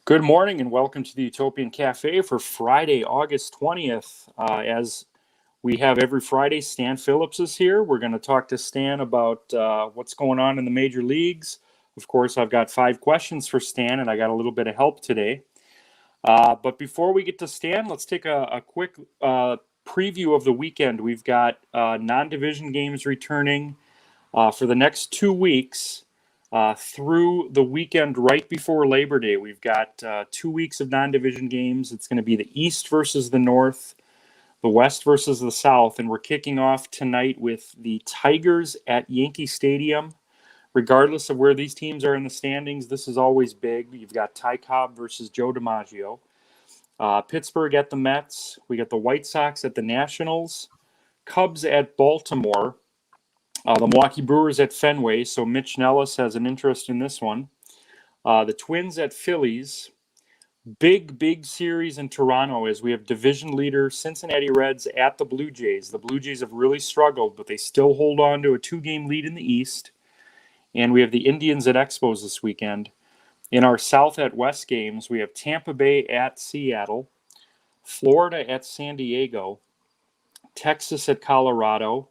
Good morning and welcome to the Utopian Cafe for Friday, August 20th. As we have every Friday, Stan Phillips is here. We're going to talk to Stan about what's going on in the major leagues. Of course, I've got 5 questions for Stan, and I got a little bit of help today. But before we get to Stan, let's take a quick preview of the weekend. We've got non-division games returning for the next 2 weeks. Through the weekend right before Labor Day, we've got 2 weeks of non-division games. It's going to be the East versus the North, the West versus the South, and we're kicking off tonight with the Tigers at Yankee Stadium. Regardless of where these teams are in the standings, this is always big. You've got Ty Cobb versus Joe DiMaggio. Pittsburgh at the Mets. We got the White Sox at the Nationals. Cubs at Baltimore. The Milwaukee Brewers at Fenway, so Mitch Nellis has an interest in this one. The Twins at Phillies. Big series in Toronto as we have division leader Cincinnati Reds at the Blue Jays. The Blue Jays have really struggled, but they still hold on to a 2-game lead in the East. And we have the Indians at Expos this weekend. In our South at West games, we have Tampa Bay at Seattle, Florida at San Diego, Texas at Colorado,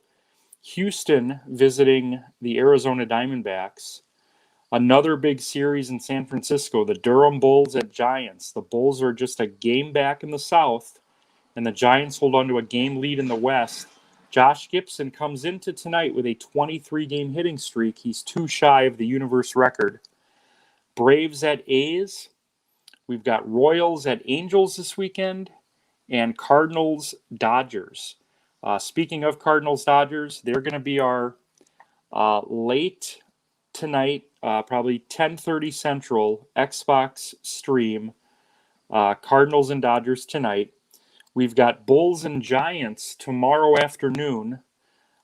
Houston visiting the Arizona Diamondbacks. Another big series in San Francisco, the Durham Bulls at Giants. The Bulls are just a game back in the South, and the Giants hold on to a game lead in the West. Josh Gibson comes into tonight with a 23-game hitting streak. He's 2 shy of the universe record. Braves at A's. We've got Royals at Angels this weekend, and Cardinals Dodgers. Speaking of Cardinals-Dodgers, they're going to be our late tonight, probably 10:30 Central, Xbox stream, Cardinals and Dodgers tonight. We've got Bulls and Giants tomorrow afternoon.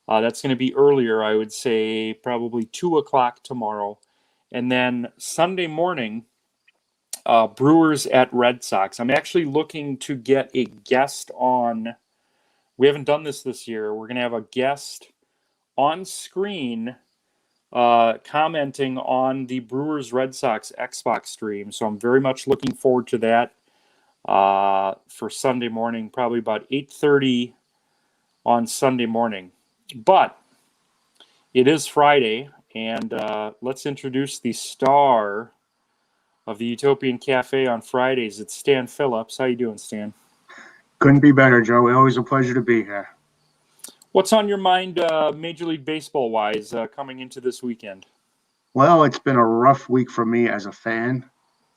That's going to be earlier, I would say, probably 2 o'clock tomorrow. And then Sunday morning, Brewers at Red Sox. I'm actually looking to get a guest on. We haven't done this year. We're going to have a guest on screen commenting on the Brewers-Red Sox Xbox stream. So I'm very much looking forward to that for Sunday morning, probably about 8:30 on Sunday morning. But it is Friday, and let's introduce the star of the Utopian Cafe on Fridays. It's Stan Phillips. How you doing, Stan? Couldn't be better, Joey. Always a pleasure to be here. What's on your mind Major League Baseball-wise coming into this weekend? Well, it's been a rough week for me as a fan.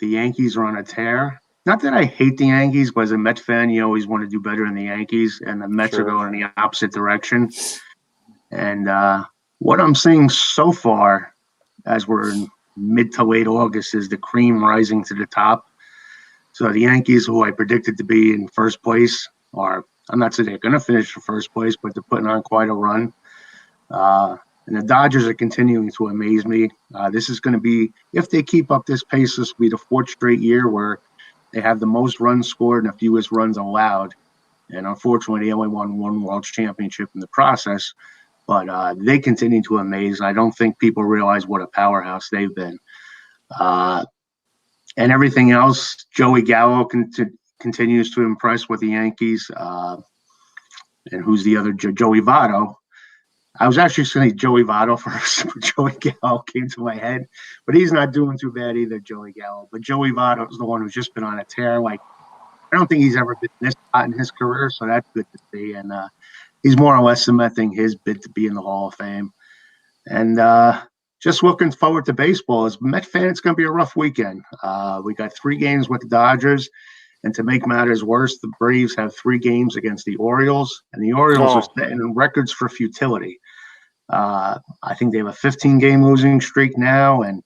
The Yankees are on a tear. Not that I hate the Yankees, but as a Mets fan, you always want to do better than the Yankees, and the Mets are going in the opposite direction. And what I'm seeing so far, as we're in mid to late August, is the cream rising to the top. So the Yankees, who I predicted to be in first place, I'm not saying they're going to finish in first place, but they're putting on quite a run. And the Dodgers are continuing to amaze me. This is going to be, if they keep up this pace, this will be the 4th straight year where they have the most runs scored and the fewest runs allowed. And unfortunately, they only won 1 World Championship in the process. But they continue to amaze. I don't think people realize what a powerhouse they've been. And everything else, Joey Gallo continues to impress with the Yankees. And who's the other? Joey Votto. I was actually saying Joey Votto first, but Joey Gallo came to my head. But he's not doing too bad either, Joey Gallo. But Joey Votto is the one who's just been on a tear. Like, I don't think he's ever been this hot in his career, so that's good to see. And he's more or less cementing his bid to be in the Hall of Fame. And just looking forward to baseball. As a Met fan, it's going to be a rough weekend. We got 3 games with the Dodgers. And to make matters worse, the Braves have 3 games against the Orioles. And the Orioles are setting records for futility. I think they have a 15-game losing streak now. And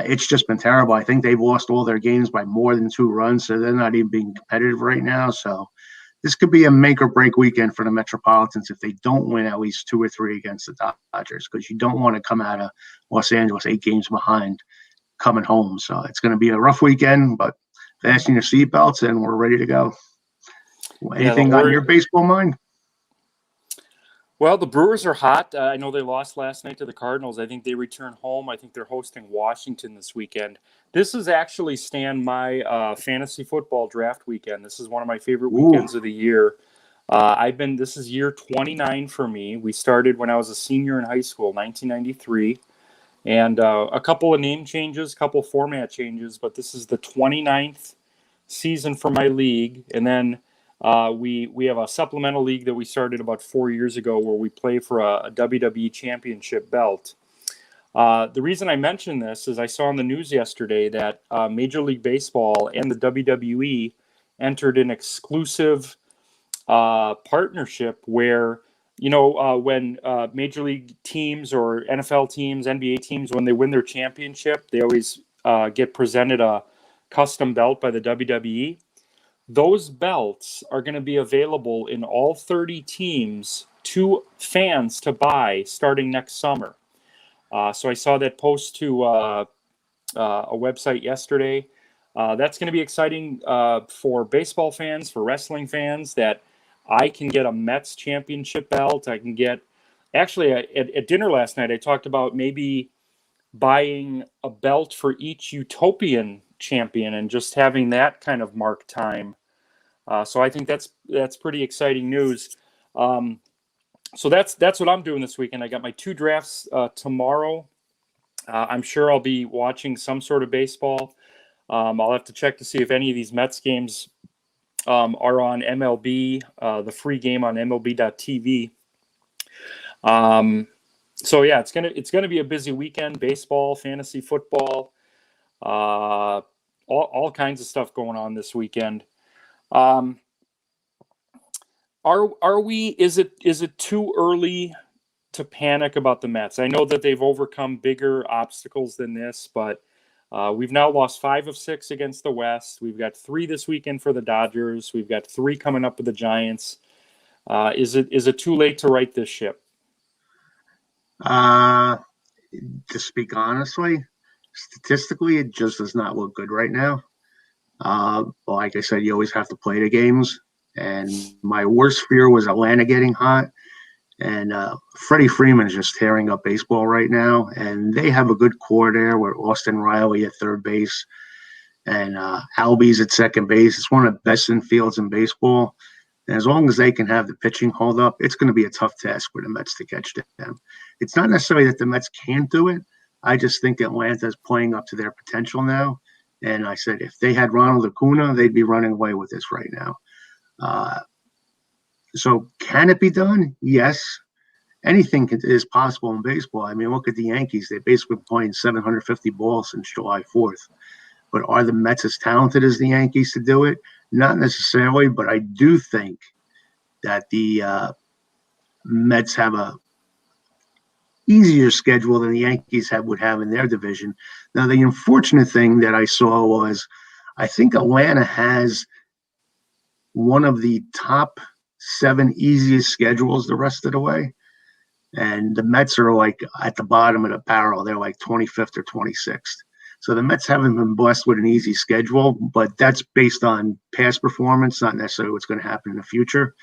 it's just been terrible. I think they've lost all their games by more than 2 runs. So they're not even being competitive right now. So this could be a make-or-break weekend for the Metropolitans if they don't win at least 2 or 3 against the Dodgers, because you don't want to come out of Los Angeles 8 games behind coming home. So it's going to be a rough weekend, but fasten your seatbelts and we're ready to go. Anything on your baseball mind? Well, the Brewers are hot. I know they lost last night to the Cardinals. I think they return home. I think they're hosting Washington this weekend. This is actually, Stan, my fantasy football draft weekend. This is one of my favorite Ooh, weekends of the year. This is year 29 for me. We started when I was a senior in high school, 1993. And a couple of name changes, a couple format changes, but this is the 29th season for my league. And then we have a supplemental league that we started about 4 years ago where we play for a WWE championship belt. The reason I mention this is I saw on the news yesterday that Major League Baseball and the WWE entered an exclusive partnership where, when Major League teams or NFL teams, NBA teams, when they win their championship, they always get presented a custom belt by the WWE. Those belts are going to be available in all 30 teams to fans to buy starting next summer. So I saw that post to a website yesterday. That's going to be exciting for baseball fans, for wrestling fans, that I can get a Mets championship belt. I can get, actually, at dinner last night, I talked about maybe buying a belt for each Utopian champion and just having that kind of mark time. So I think that's pretty exciting news. So that's what I'm doing this weekend. I got my 2 drafts tomorrow. I'm sure I'll be watching some sort of baseball. I'll have to check to see if any of these Mets games are on MLB, the free game on MLB.tv. So yeah, it's gonna be a busy weekend. Baseball, fantasy football, all kinds of stuff going on this weekend. Are we? Is it too early to panic about the Mets? I know that they've overcome bigger obstacles than this, but we've now lost 5 of 6 against the West. We've got 3 this weekend for the Dodgers. We've got 3 coming up with the Giants. Is it too late to right this ship? to speak honestly, statistically, it just does not look good right now. Like I said, you always have to play the games. And my worst fear was Atlanta getting hot. And Freddie Freeman is just tearing up baseball right now. And they have a good core there with Austin Riley at third base and Albies at second base. It's one of the best infields in baseball. And as long as they can have the pitching hold up, it's going to be a tough task for the Mets to catch them. It's not necessarily that the Mets can't do it. I just think Atlanta is playing up to their potential now. And I said, if they had Ronald Acuna, they'd be running away with this right now. So can it be done? Yes. Anything is possible in baseball. I mean, look at the Yankees. They're basically playing 750 balls since July 4th. But are the Mets as talented as the Yankees to do it? Not necessarily, but I do think that the Mets have a easier schedule than the Yankees would have in their division. Now, the unfortunate thing that I saw was I think Atlanta has one of the top 7 easiest schedules the rest of the way. And the Mets are like at the bottom of the barrel. They're like 25th or 26th. So the Mets haven't been blessed with an easy schedule, but that's based on past performance, not necessarily what's going to happen in the future.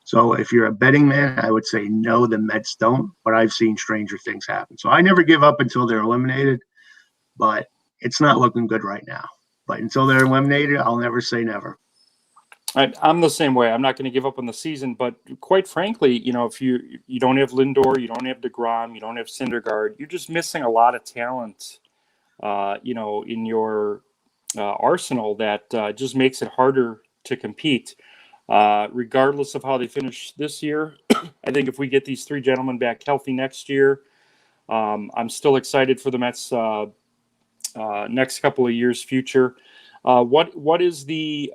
So if you're a betting man, I would say no, the Mets don't, but I've seen stranger things happen. So I never give up until they're eliminated, but it's not looking good right now. But until they're eliminated, I'll never say never. I'm the same way. I'm not going to give up on the season, but quite frankly, if you don't have Lindor, you don't have DeGrom, you don't have Syndergaard, you're just missing a lot of talent, in your arsenal that just makes it harder to compete. Regardless of how they finish this year, I think if we get these 3 gentlemen back healthy next year, I'm still excited for the Mets next couple of years' future. What is the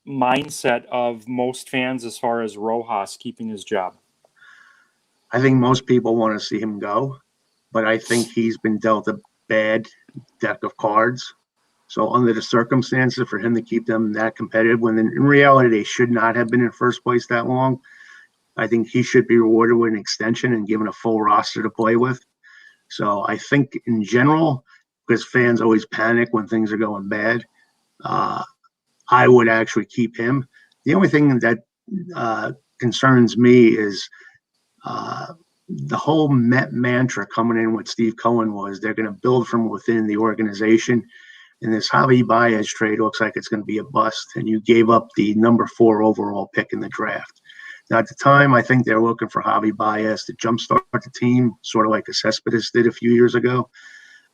mindset of most fans as far as Rojas keeping his job? I think most people want to see him go, but I think he's been dealt a bad deck of cards. So under the circumstances, for him to keep them that competitive, when in reality they should not have been in first place that long, I think he should be rewarded with an extension and given a full roster to play with. So I think in general, because fans always panic when things are going bad, I would actually keep him. The only thing that concerns me is the whole Met mantra coming in with Steve Cohen was they're going to build from within the organization. And this Javi Baez trade looks like it's going to be a bust. And you gave up the number 4 overall pick in the draft. Now, at the time, I think they're looking for Javi Baez to jumpstart the team, sort of like a Cespedes did a few years ago.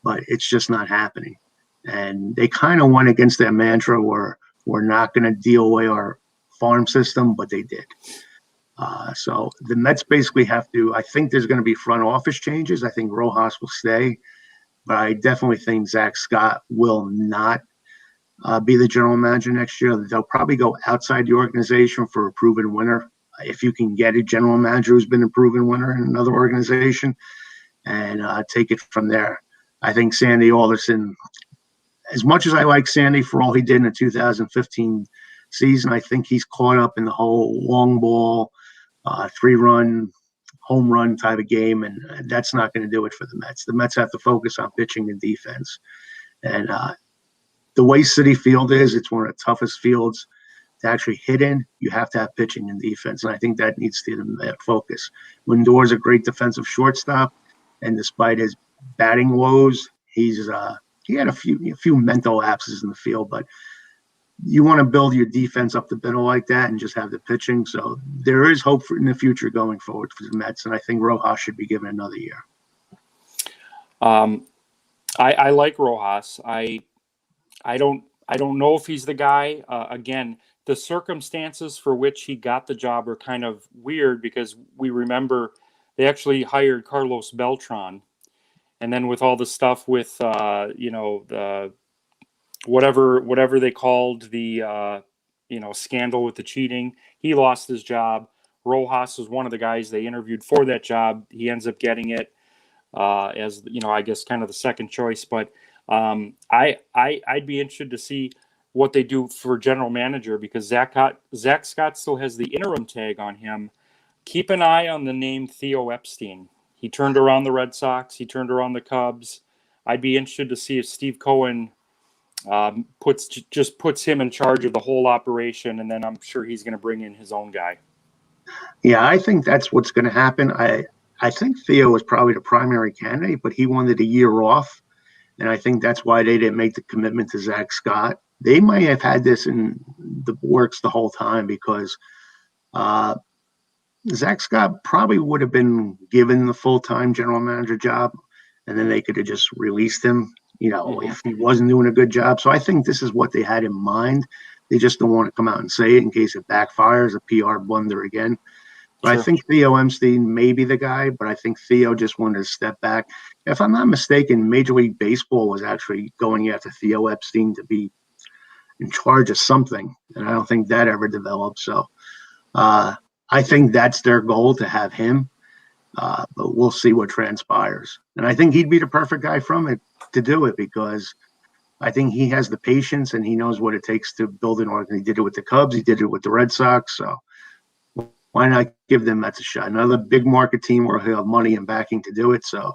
But it's just not happening. And they kind of went against their mantra where we're not going to deal away our farm system, but they did. So the Mets basically have to, I think there's going to be front office changes. I think Rojas will stay, but I definitely think Zach Scott will not be the general manager next year. They'll probably go outside the organization for a proven winner. If you can get a general manager who's been a proven winner in another organization, and take it from there. I think Sandy Alderson, as much as I like Sandy for all he did in the 2015 season, I think he's caught up in the whole long ball, 3-run, home run type of game, and that's not going to do it for the Mets. The Mets have to focus on pitching and defense. And the way Citi Field is, it's one of the toughest fields to actually hit in. You have to have pitching and defense, and I think that needs to be the focus. Lindor's a great defensive shortstop, and despite his batting woes, he had a few mental lapses in the field, but you want to build your defense up the middle like that and just have the pitching. So there is hope in the future going forward for the Mets, and I think Rojas should be given another year. I like Rojas. I don't know if he's the guy. Again, the circumstances for which he got the job are kind of weird because we remember they actually hired Carlos Beltran, and then with all the stuff with the whatever they called the scandal with the cheating, he lost his job. Rojas was one of the guys they interviewed for that job. He ends up getting it as I guess kind of the second choice. But I'd be interested to see what they do for general manager because Zach Scott still has the interim tag on him. Keep an eye on the name Theo Epstein. He turned around the Red Sox. He turned around the Cubs. I'd be interested to see if Steve Cohen puts him in charge of the whole operation, and then I'm sure he's going to bring in his own guy. Yeah, I think that's what's going to happen. I think Theo was probably the primary candidate, but he wanted a year off, and I think that's why they didn't make the commitment to Zach Scott. They might have had this in the works the whole time because Zach Scott probably would have been given the full-time general manager job, and then they could have just released him, if he wasn't doing a good job. So I think this is what they had in mind. They just don't want to come out and say it in case it backfires, a PR blunder again. But sure. I think Theo Epstein may be the guy, but I think Theo just wanted to step back. If I'm not mistaken, Major League Baseball was actually going after Theo Epstein to be in charge of something, and I don't think that ever developed. So I think that's their goal, to have him, but we'll see what transpires. And I think he'd be the perfect guy to do it because I think he has the patience and he knows what it takes to build an organ. He did it with the Cubs. He did it with the Red Sox. So why not give them that a shot? Another big market team where he'll have money and backing to do it. So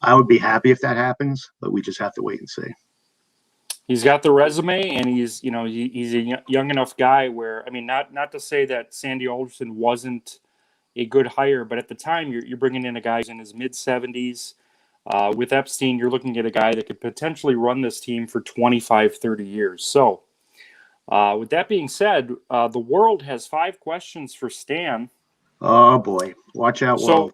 I would be happy if that happens, but we just have to wait and see. He's got the resume, and he's a young enough guy where, not to say that Sandy Alderson wasn't a good hire, but at the time you're bringing in a guy in his mid-70s. With Epstein, you're looking at a guy that could potentially run this team for 25, 30 years. So with that being said, the world has 5 questions for Stan. Oh, boy. Watch out, world.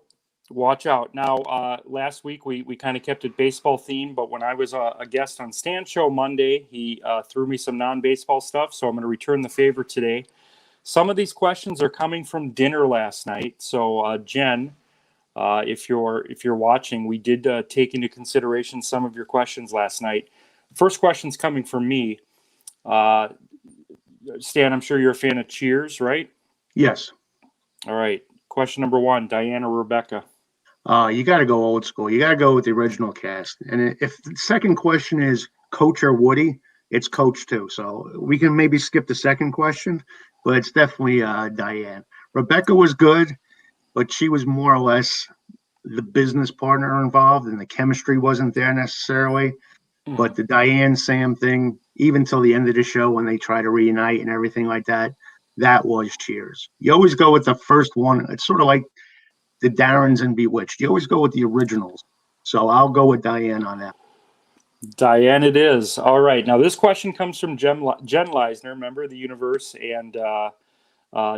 Watch out. Now, last week we kind of kept it baseball themed, but when I was a guest on Stan's show Monday, he threw me some non-baseball stuff, so I'm going to return the favor today. Some of these questions are coming from dinner last night. So, Jen, if you're watching, we did take into consideration some of your questions last night. First question's coming from me. Stan, I'm sure you're a fan of Cheers, right? Yes. All right. Question number 1, Diana or Rebecca? You got to go old school. You got to go with the original cast. And if the second question is Coach or Woody, it's Coach too. So we can maybe skip the second question, but it's definitely Diane. Rebecca was good, but she was more or less the business partner involved, and the chemistry wasn't there necessarily. Mm-hmm. But the Diane Sam thing, even till the end of the show when they try to reunite and everything like that, that was Cheers. You always go with the first one. It's sort of like the Darrens and Bewitched. You always go with the originals. So I'll go with Diane on that. Diane it is. All right. Now, this question comes from Jen Leisner, member of the universe, and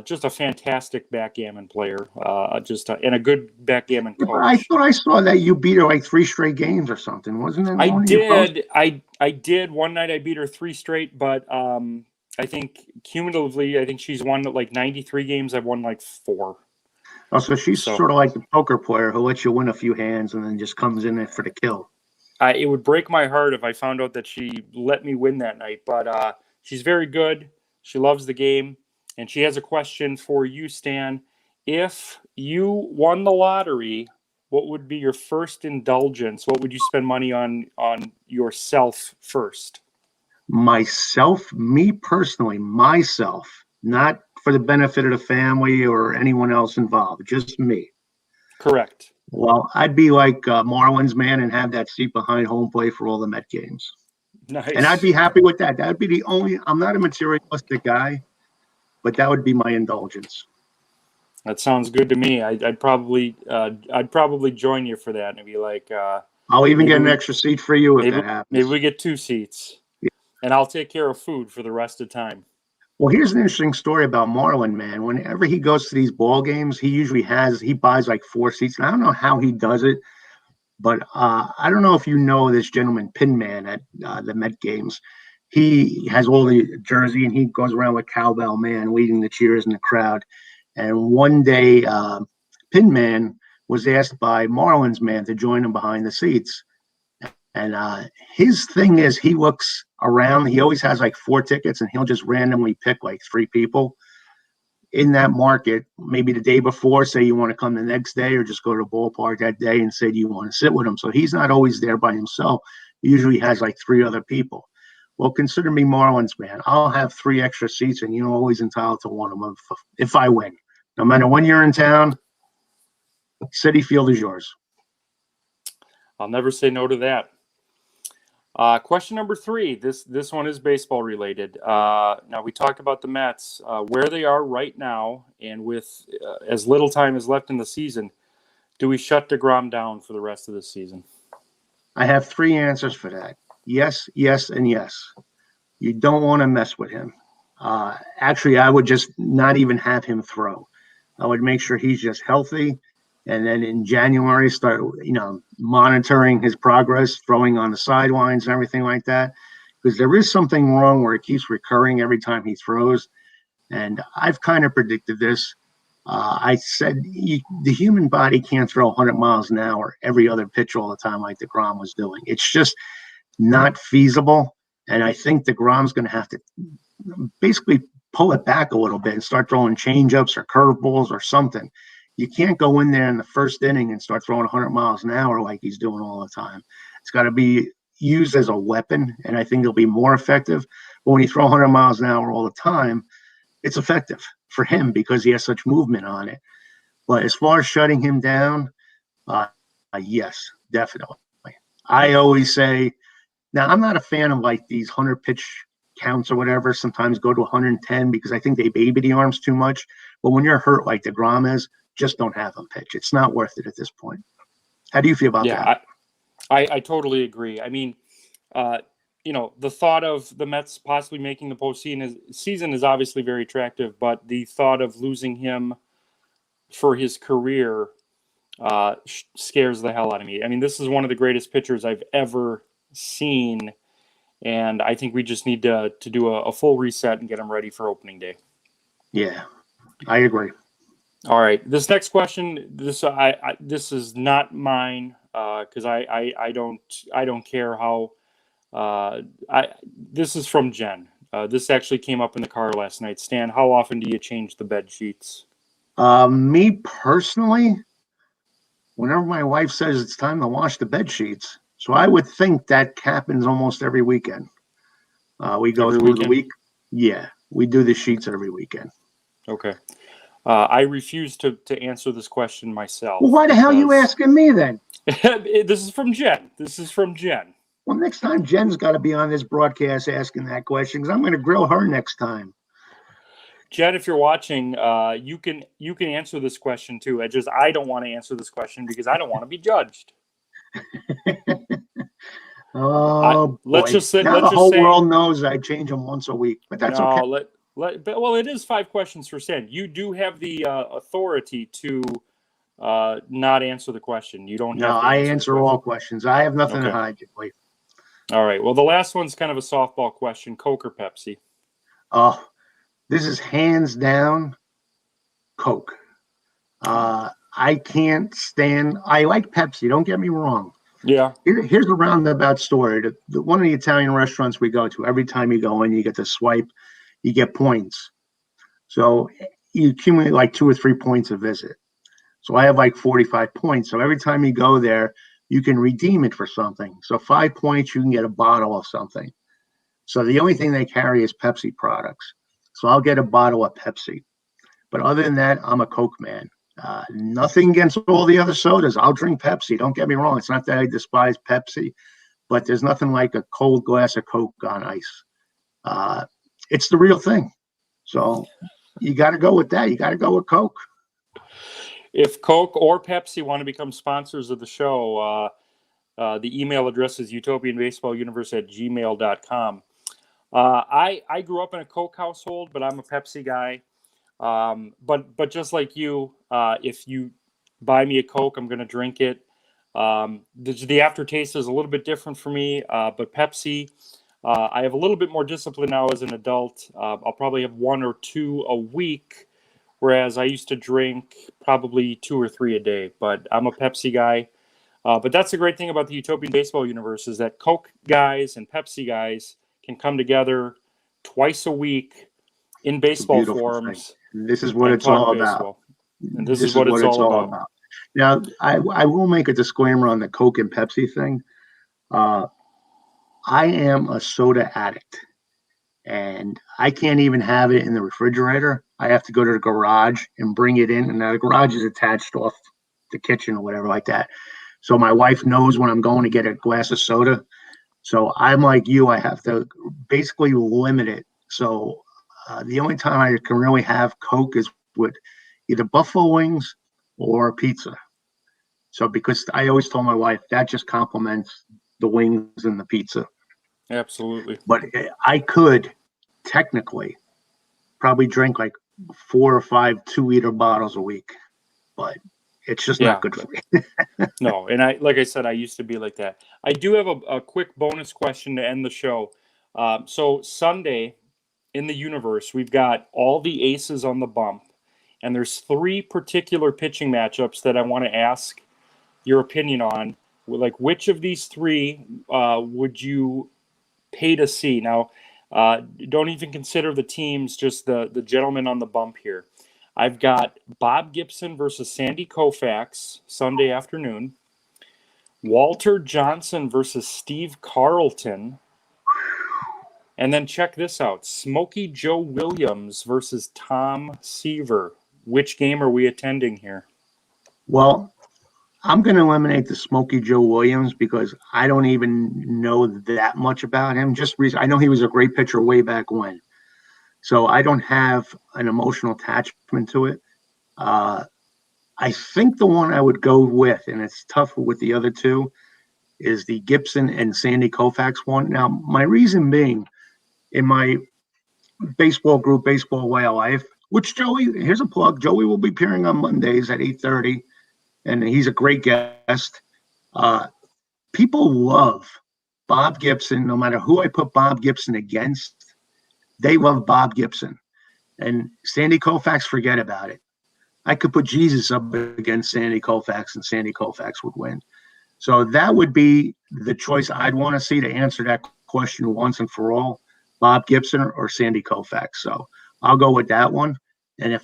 just a fantastic backgammon player, and a good backgammon Yeah, but I coach. thought I saw that you beat her like 3 straight games or something, wasn't it? I did. I did. One night I beat her 3 straight, but I think cumulatively, I think she's won like 93 games. I've won like 4. Oh, so she's So sort of like the poker player who lets you win a few hands and then just comes in there for the kill. it would break my heart if I found out that she let me win that night. But she's very good. She loves the game. And she has a question for you, Stan. If you won the lottery, what would be your first indulgence? What would you spend money on yourself first? Myself, me personally, myself, not for the benefit of the family or anyone else involved, just me. Correct. Well, I'd be like Marlins man and have that seat behind home plate for all the Met games. Nice. And I'd be happy with that. That would be the only, I'm not a materialistic guy, but that would be my indulgence. That sounds good to me. I'd probably join you for that and be like, I'll even get an extra seat for you if maybe, that happens. maybe we get 2 seats, and I'll take care of food for the rest of the time. Well, here's an interesting story about Marlin, man. Whenever he goes to these ball games, he buys like 4 seats. And I don't know how he does it, but I don't know if you know this gentleman, Pin Man, at the Met games. He has all the jersey, and he goes around with Cowbell Man leading the cheers in the crowd. And one day, Pin Man was asked by Marlins man to join him behind the seats. And his thing is he looks around. He always has like 4 tickets, and he'll just randomly pick like 3 people in that market, maybe the day before, say you want to come the next day or just go to the ballpark that day and say, do you want to sit with him? So he's not always there by himself. He usually has like 3 other people. Well, consider me Marlins man. I'll have 3 extra seats, and you're always entitled to one of them if I win. No matter when you're in town, Citi Field is yours. I'll never say no to that. Question number 3. This one is baseball related. Now, we talked about the Mets, where they are right now, and with as little time as left in the season. Do we shut Grom down for the rest of the season? I have 3 answers for that. Yes, yes, and yes. You don't want to mess with him. Actually, I would just not even have him throw. I would make sure he's just healthy. And then in January, start, monitoring his progress, throwing on the sidelines and everything like that. Because there is something wrong where it keeps recurring every time he throws. And I've kind of predicted this. I said the human body can't throw 100 miles an hour every other pitch all the time like the Grom was doing. It's just not feasible. And I think the Grom's going to have to basically pull it back a little bit and start throwing changeups or curveballs or something. You can't go in there in the first inning and start throwing 100 miles an hour like he's doing all the time. It's got to be used as a weapon, and I think it'll be more effective. But when you throw 100 miles an hour all the time, it's effective for him because he has such movement on it. But as far as shutting him down, yes, definitely. I always say, now I'm not a fan of like these 100 pitch counts or whatever, sometimes go to 110 because I think they baby the arms too much. But when you're hurt like the Grom is, just don't have them pitch. It's not worth it at this point. How do you feel about that? I totally agree. I mean, the thought of the Mets possibly making the postseason is obviously very attractive, but the thought of losing him for his career scares the hell out of me. I mean, this is one of the greatest pitchers I've ever seen, and I think we just need to do a full reset and get him ready for opening day. Yeah, I agree. All right, this next question, this is not mine because I don't care how. This is from Jen. This actually came up in the car last night. Stan, how often do you change the bed sheets? Me personally, whenever my wife says it's time to wash the bed sheets, so I would think that happens almost every weekend. We go through the week. Yeah, we do the sheets every weekend. Okay. I refuse to answer this question myself. Well, why the hell are you asking me then? This is from Jen. Well, next time Jen's got to be on this broadcast asking that question because I'm going to grill her next time. Jen, if you're watching, you can answer this question too. I don't want to answer this question because I don't want to be judged. Oh let's boy! just say, Now the whole world knows I change them once a week, but that's okay. Well, it is 5 questions for Stan. You do have the authority to not answer the question. You don't have to I answer answer all questions. I have nothing to hide, Joey. All right. Well, the last one's kind of a softball question: Coke or Pepsi? Oh, this is hands down Coke. I can't stand. I like Pepsi. Don't get me wrong. Yeah. Here's a roundabout story. One of the Italian restaurants we go to, every time you go in, you get to swipe, you get points. So you accumulate like 2 or 3 points a visit. So I have like 45 points. So every time you go there, you can redeem it for something. So 5 points, you can get a bottle of something. So the only thing they carry is Pepsi products. So I'll get a bottle of Pepsi. But other than that, I'm a Coke man. Nothing against all the other sodas. I'll drink Pepsi. Don't get me wrong. It's not that I despise Pepsi, but there's nothing like a cold glass of Coke on ice. It's the real thing. So you got to go with that. You got to go with Coke. If Coke or Pepsi want to become sponsors of the show, the email address is utopianbaseballuniverse@gmail.com. I grew up in a Coke household, but I'm a Pepsi guy. But just like you, if you buy me a Coke, I'm going to drink it. The aftertaste is a little bit different for me, but Pepsi, I have a little bit more discipline now as an adult. I'll probably have 1 or 2 a week, whereas I used to drink probably 2 or 3 a day. But I'm a Pepsi guy. But that's the great thing about the Utopian Baseball universe is that Coke guys and Pepsi guys can come together twice a week in baseball forums. This is what it's all about. And this is what it's all about. Now, I will make a disclaimer on the Coke and Pepsi thing. I am a soda addict, and I can't even have it in the refrigerator. I have to go to the garage and bring it in, and now the garage is attached off the kitchen or whatever like that. So my wife knows when I'm going to get a glass of soda. So I'm like you. I have to basically limit it. So the only time I can really have Coke is with either buffalo wings or pizza. So because I always told my wife that just complements the wings and the pizza. Absolutely. But I could technically probably drink like 4 or 5 2-liter bottles a week, but it's just not good for me. No, and like I said, I used to be like that. I do have a quick bonus question to end the show. So Sunday in the universe, we've got all the aces on the bump, and there's 3 particular pitching matchups that I want to ask your opinion on. Like, which of these 3 would you pay to see? Now, don't even consider the teams, just the gentleman on the bump here. I've got Bob Gibson versus Sandy Koufax Sunday afternoon. Walter Johnson versus Steve Carlton. And then check this out. Smokey Joe Williams versus Tom Seaver. Which game are we attending here? Well, I'm going to eliminate the Smokey Joe Williams because I don't even know that much about him. I know he was a great pitcher way back when. So I don't have an emotional attachment to it. I think the one I would go with, and it's tough with the other 2, is the Gibson and Sandy Koufax one. Now, my reason being, in my baseball group, Baseball Way of Life, which Joey, here's a plug, Joey will be appearing on Mondays at 8:30, and he's a great guest. People love Bob Gibson, no matter who I put Bob Gibson against. They love Bob Gibson. And Sandy Koufax, forget about it. I could put Jesus up against Sandy Koufax, and Sandy Koufax would win. So that would be the choice I'd want to see to answer that question once and for all, Bob Gibson or Sandy Koufax. So I'll go with that one. And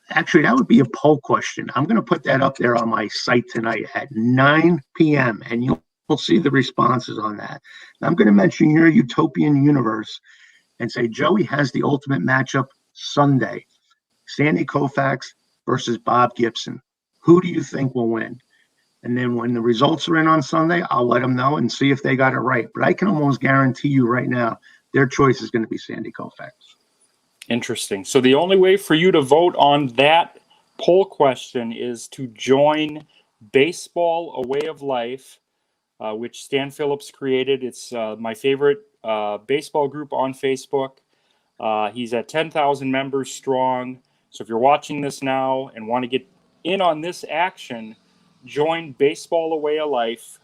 actually, that would be a poll question. I'm going to put that up there on my site tonight at 9 p.m., and you'll see the responses on that. And I'm going to mention your Utopian universe and say Joey has the ultimate matchup Sunday. Sandy Koufax versus Bob Gibson. Who do you think will win? And then when the results are in on Sunday, I'll let them know and see if they got it right. But I can almost guarantee you right now, their choice is going to be Sandy Koufax. Interesting. So the only way for you to vote on that poll question is to join Baseball: A Way of Life, which Stan Phillips created. It's my favorite baseball group on Facebook. He's at 10,000 members strong. So if you're watching this now and want to get in on this action, join Baseball: A Way of Life.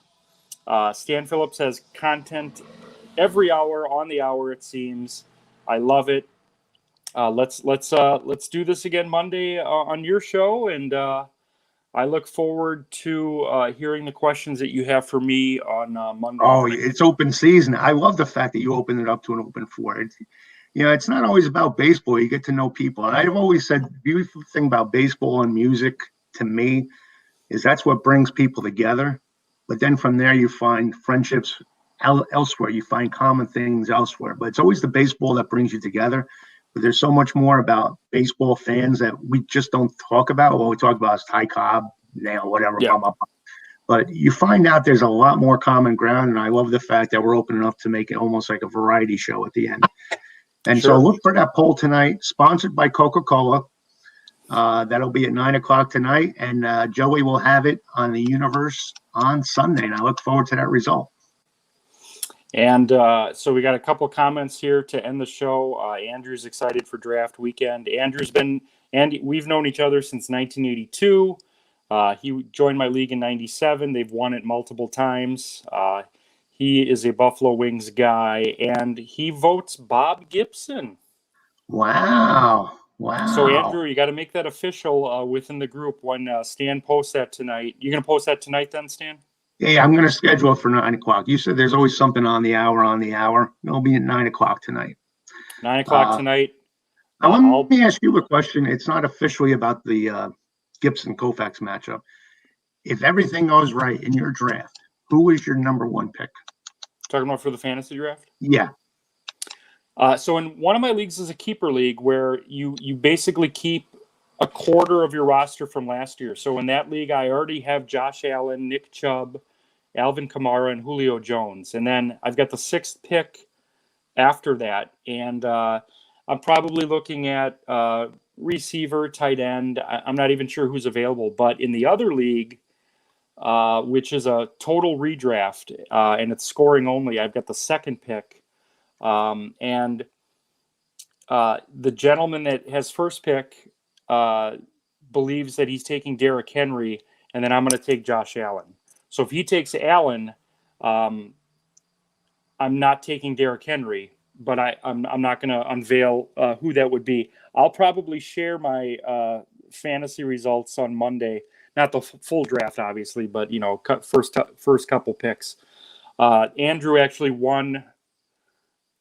Stan Phillips has content every hour on the hour, it seems. I love it. Let's do this again Monday on your show, and I look forward to hearing the questions that you have for me on Monday. Oh, it's open season. I love the fact that you open it up to an open floor. It's not always about baseball. You get to know people. And I've always said the beautiful thing about baseball and music to me is that's what brings people together. But then from there, you find friendships elsewhere. You find common things elsewhere. But it's always the baseball that brings you together. But there's so much more about baseball fans that we just don't talk about. What we talk about is Ty Cobb, whatever. Yeah. Blah, blah, blah. But you find out there's a lot more common ground. And I love the fact that we're open enough to make it almost like a variety show at the end. And so look for that poll tonight, sponsored by Coca-Cola. That'll be at 9:00 tonight. And Joey will have it on the Universe on Sunday. And I look forward to that result. And so we got a couple comments here to end the show. Andrew's excited for draft weekend. We've known each other since 1982. He joined my league in 97. They've won it multiple times. He is a Buffalo Wings guy, and he votes Bob Gibson. Wow. So, Andrew, you got to make that official within the group when Stan posts that tonight. You're going to post that tonight then, Stan? Yeah, I'm going to schedule it for 9:00. You said there's always something on the hour. It'll be at 9:00 tonight. 9:00 tonight. Let me ask you a question. It's not officially about the Gibson Koufax matchup. If everything goes right in your draft, who is your number one pick? Talking about for the fantasy draft? Yeah. So in one of my leagues is a keeper league where you basically keep a quarter of your roster from last year. So in that league, I already have Josh Allen, Nick Chubb, Alvin Kamara, and Julio Jones. And then I've got the 6th pick after that. And I'm probably looking at receiver, tight end. I'm not even sure who's available. But in the other league, which is a total redraft, and it's scoring only, I've got the 2nd pick. And the gentleman that has 1st pick believes that he's taking Derrick Henry, and then I'm going to take Josh Allen. So if he takes Allen, I'm not taking Derrick Henry, but I'm not going to unveil who that would be. I'll probably share my fantasy results on Monday. Not the full draft, obviously, but first couple picks. Andrew actually won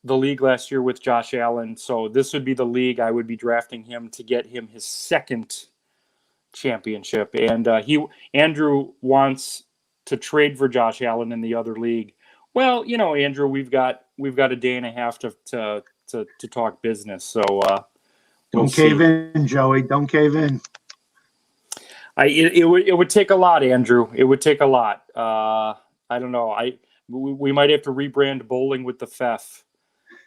the league last year with Josh Allen, so this would be the league I would be drafting him to get him his 2nd championship. And Andrew wants to trade for Josh Allen in the other league. Well, Andrew, we've got a day and a half to talk business. So don't cave in, Joey. Don't cave in. It would take a lot, Andrew. It would take a lot. I don't know. We might have to rebrand Bowling with the Pfeff.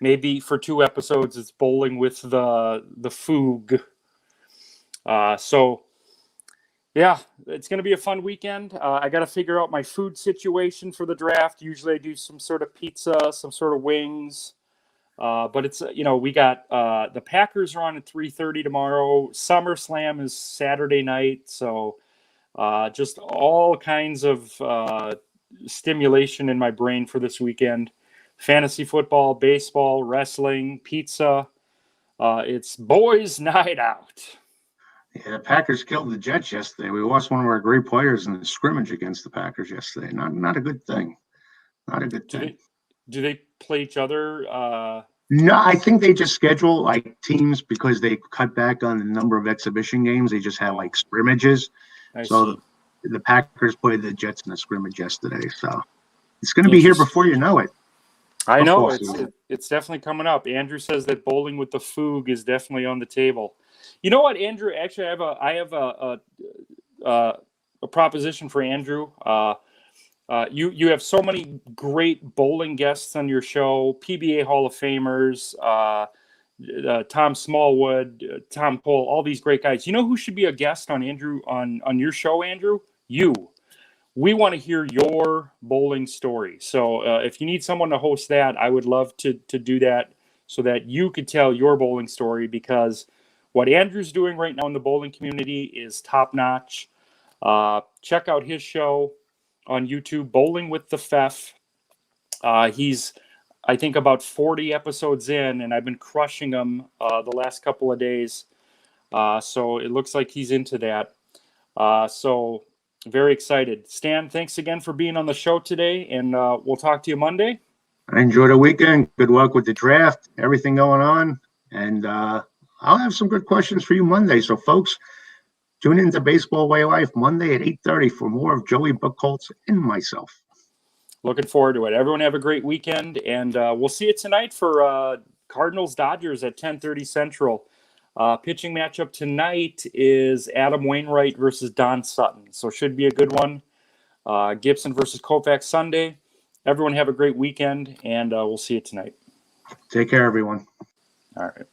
Maybe for 2 episodes, it's Bowling with the Foog. So, yeah, it's going to be a fun weekend. I got to figure out my food situation for the draft. Usually I do some sort of pizza, some sort of wings. But it's, we got the Packers are on at 3:30 tomorrow. SummerSlam is Saturday night. So just all kinds of stimulation in my brain for this weekend. Fantasy football, baseball, wrestling, pizza. It's boys' night out. Yeah, the Packers killed the Jets yesterday. We lost one of our great players in the scrimmage against the Packers yesterday. Not a good thing. Not a good thing. Do they play each other? No, I think they just schedule like teams because they cut back on the number of exhibition games. They just have like scrimmages. So the Packers played the Jets in a scrimmage yesterday. So it's going to be here before you know it. I know it's definitely coming up. Andrew says that Bowling with the Foog is definitely on the table. You know what, Andrew? Actually, I have a proposition for Andrew. You have so many great bowling guests on your show, PBA Hall of Famers, Tom Smallwood, Tom Cole, all these great guys. You know who should be a guest on your show, Andrew? You. We want to hear your bowling story. So if you need someone to host that, I would love to do that so that you could tell your bowling story, because what Andrew's doing right now in the bowling community is top notch. Check out his show on YouTube, Bowling with the Fef. He's, I think, about 40 episodes in, and I've been crushing him the last couple of days. So it looks like he's into that. So very excited. Stan, thanks again for being on the show today, and we'll talk to you Monday. I enjoyed the weekend. Good luck with the draft, everything going on. And I'll have some good questions for you Monday. So, folks, tune into Baseball Way of Life Monday at 8:30 for more of Joey Buckholz and myself. Looking forward to it. Everyone have a great weekend, and we'll see you tonight for Cardinals-Dodgers at 10:30 Central. Pitching matchup tonight is Adam Wainwright versus Don Sutton. So should be a good one. Gibson versus Koufax Sunday. Everyone have a great weekend, and we'll see you tonight. Take care, everyone. All right.